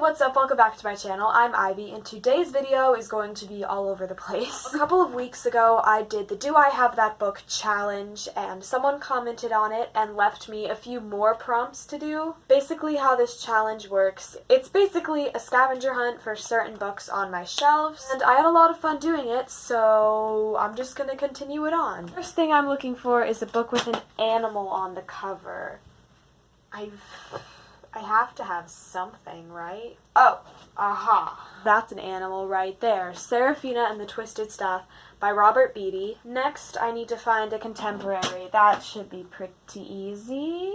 what's up? Welcome back to my channel. I'm Ivy, and today's video is going to be all over the place. A couple of weeks ago, I did the Do I Have That Book challenge, and someone commented on it and left me a few more prompts to do. Basically how this challenge works, it's basically a scavenger hunt for certain books on my shelves, and I had a lot of fun doing it, so I'm just gonna continue it on. First thing I'm looking for is a book with an animal on the cover. I have to have something, right? Oh, aha. That's an animal right there. Serafina and the Twisted Stuff by Robert Beatty. Next, I need to find a contemporary. That should be pretty easy.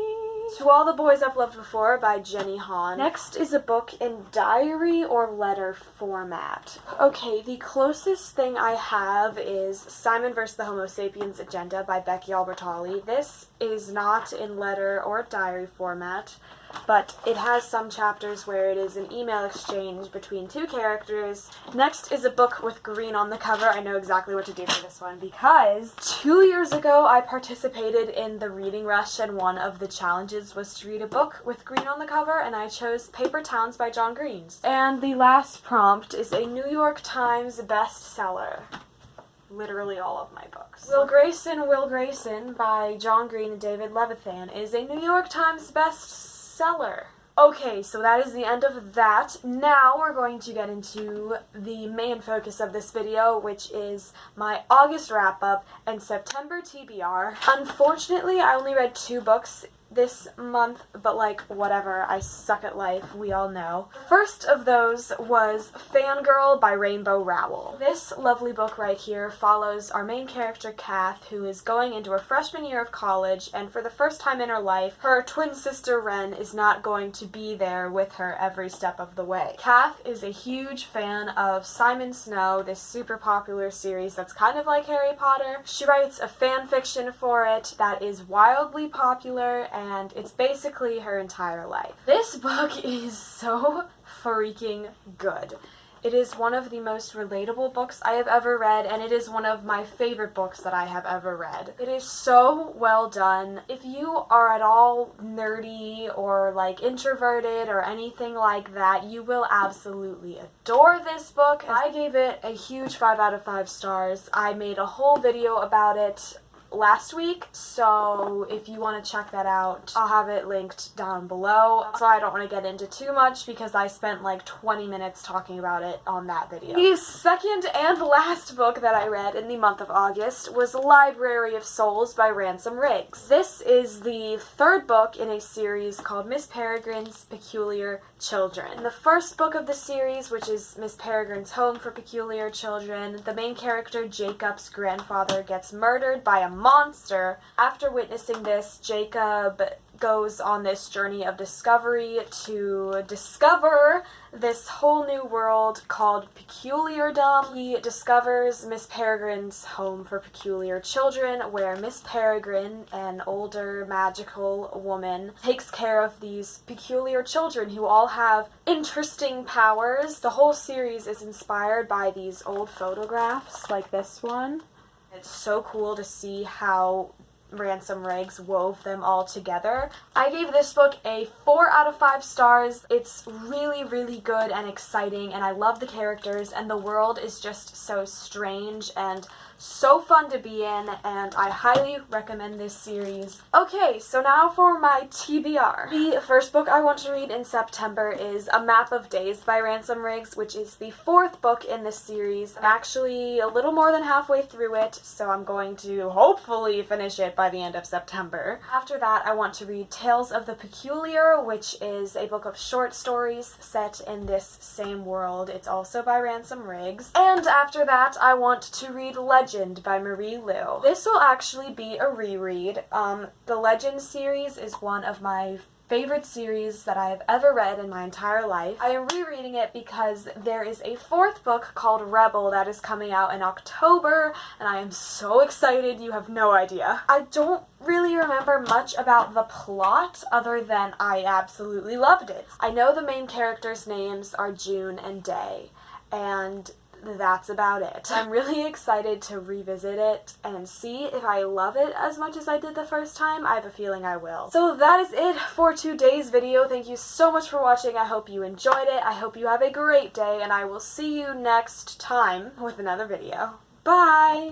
To All the Boys I've Loved Before by Jenny Han. Next is a book in diary or letter format. Okay, the closest thing I have is Simon vs. the Homo Sapiens Agenda by Becky Albertalli. This is not in letter or diary format, but it has some chapters where it is an email exchange between two characters. Next is a book with green on the cover. I know exactly what to do for this one because 2 years ago I participated in the reading rush, and one of the challenges was to read a book with green on the cover, and I chose Paper Towns by John Green. And the last prompt is a New York Times bestseller. Literally all of my books. Will Grayson by John Green and David Levithan is a New York Times bestseller. Okay, so that is the end of that. Now we're going to get into the main focus of this video, which is my August wrap-up and September TBR. Unfortunately, I only read 2 books this month, but like, whatever, I suck at life, we all know. First of those was Fangirl by Rainbow Rowell. This lovely book right here follows our main character, Kath, who is going into her freshman year of college, and for the first time in her life, her twin sister, Ren, is not going to be there with her every step of the way. Kath is a huge fan of Simon Snow, this super popular series that's kind of like Harry Potter. She writes a fan fiction for it that is wildly popular, and it's basically her entire life. This book is so freaking good. It is one of the most relatable books I have ever read, and it is one of my favorite books that I have ever read. It is so well done. If you are at all nerdy or like introverted or anything like that, you will absolutely adore this book. I gave it a huge 5 out of 5 stars. I made a whole video about it last week, so if you want to check that out, I'll have it linked down below. So I don't want to get into too much because I spent like 20 minutes talking about it on that video. The second and last book that I read in the month of August was Library of Souls by Ransom Riggs. This is the 3rd book in a series called Miss Peregrine's Peculiar Children. In the first book of the series, which is Miss Peregrine's Home for Peculiar Children, the main character, Jacob's grandfather, gets murdered by a monster. After witnessing this, Jacob goes on this journey of discovery to discover this whole new world called Peculiardom. He discovers Miss Peregrine's Home for Peculiar Children, where Miss Peregrine, an older magical woman, takes care of these peculiar children who all have interesting powers. The whole series is inspired by these old photographs like this one. It's so cool to see how Ransom Riggs wove them all together. I gave this book a 4 out of 5 stars. It's really, really good and exciting, and I love the characters, and the world is just so strange and so fun to be in, and I highly recommend this series. Okay, so now for my TBR. The first book I want to read in September is A Map of Days by Ransom Riggs, which is the 4th book in this series. I'm actually a little more than halfway through it, so I'm going to hopefully finish it by the end of September. After that, I want to read Tales of the Peculiar, which is a book of short stories set in this same world. It's also by Ransom Riggs. And after that, I want to read Legend by Marie Lu. This will actually be a reread. The Legend series is one of my favorite series that I have ever read in my entire life. I am rereading it because there is a 4th book called Rebel that is coming out in October, and I am so excited, you have no idea. I don't really remember much about the plot other than I absolutely loved it. I know the main characters' names are June and Day, and that's about it. I'm really excited to revisit it and see if I love it as much as I did the first time. I have a feeling I will. So that is it for today's video. Thank you so much for watching. I hope you enjoyed it. I hope you have a great day, and I will see you next time with another video. Bye!